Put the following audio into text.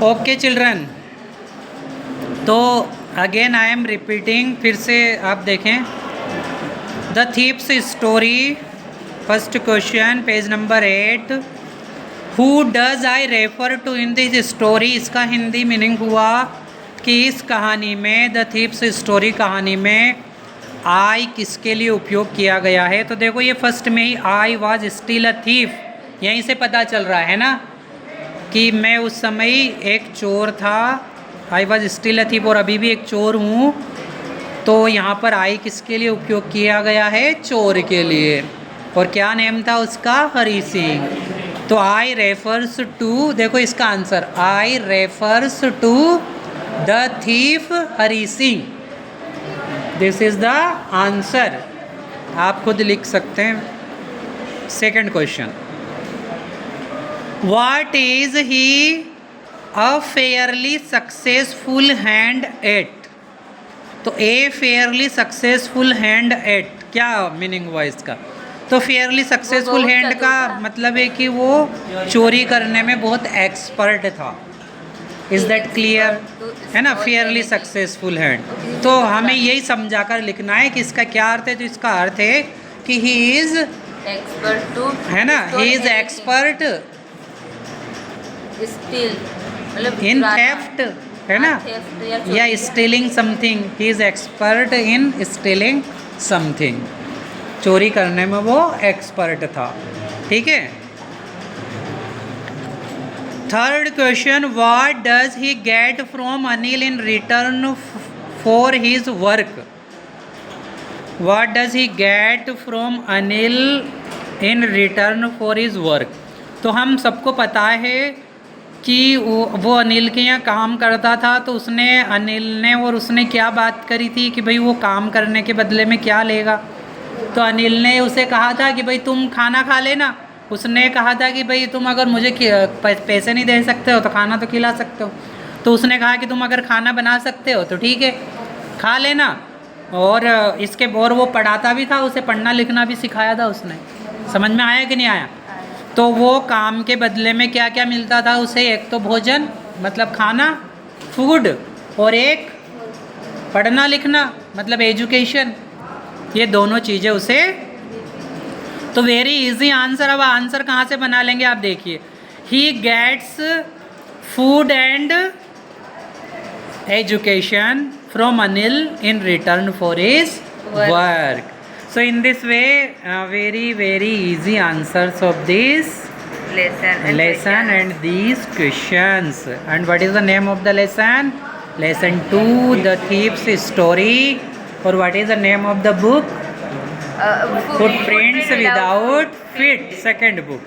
Okay children, तो again I am repeating, फिर से आप देखें the thief's story, first question page number 8। Who does I refer to in this story, इसका Hindi meaning हुआ कि इस कहानी में, द थीप्स स्टोरी कहानी में आई किसके लिए उपयोग किया गया है। तो देखो ये फर्स्ट में ही I was still a thief, यहीं से पता चल रहा है ना कि मैं उस समय एक चोर था। आई वॉज स्टिल अ थीफ, और अभी भी एक चोर हूँ। तो यहाँ पर आई किसके लिए उपयोग किया गया है? चोर के लिए। और क्या नेम था उसका? हरी सिंह। तो आई रेफर्स टू, देखो इसका answer, I refers to the thief Hari Singh. This is the answer, आप खुद लिख सकते हैं। Second question, what is he a fairly successful hand at. तो a fairly successful hand at, क्या मीनिंग हुआ इसका? तो फेयरली सक्सेसफुल हैंड का मतलब है कि वो चोरी करने में बहुत एक्सपर्ट था। Is that clear? है ना, फेयरली सक्सेसफुल हैंड। तो हमें यही समझा कर लिखना है कि इसका क्या अर्थ है। तो इसका अर्थ है कि ही इज एक्सपर्ट टू, है ना, ही इज एक्सपर्ट स्टील, मतलब इन थेफ्ट, है ना, या stealing something. He is expert in stealing something, चोरी करने में वो एक्सपर्ट था। ठीक है। Third question, what does he get from Anil in return for his work. What does he get from Anil in return for his work. तो हम सबको पता है कि वो अनिल के यहाँ काम करता था। तो उसने, अनिल ने और उसने क्या बात करी थी कि भाई वो काम करने के बदले में क्या लेगा। तो अनिल ने उसे कहा था कि भाई तुम खाना खा लेना। उसने कहा था कि भाई तुम अगर मुझे पैसे नहीं दे सकते हो तो खाना तो खिला सकते हो। तो उसने कहा कि तुम अगर खाना बना सकते हो तो ठीक है, खा लेना। और इसके और वो पढ़ाता भी था, उसे पढ़ना लिखना भी सिखाया था उसने। समझ में आया कि नहीं आया? तो वो काम के बदले में क्या क्या मिलता था उसे? एक तो भोजन, मतलब खाना, फूड, और एक पढ़ना लिखना, मतलब एजुकेशन। ये दोनों चीज़ें उसे। तो वेरी इजी आंसर। अब आंसर कहाँ से बना लेंगे आप देखिए, he gets food and education from Anil in return for his work. So in this way, very easy answers of this lesson and these questions. And what is the name of the lesson? Lesson 2, the thief's story. Or what is the name of the book? Footprints without feet, second book.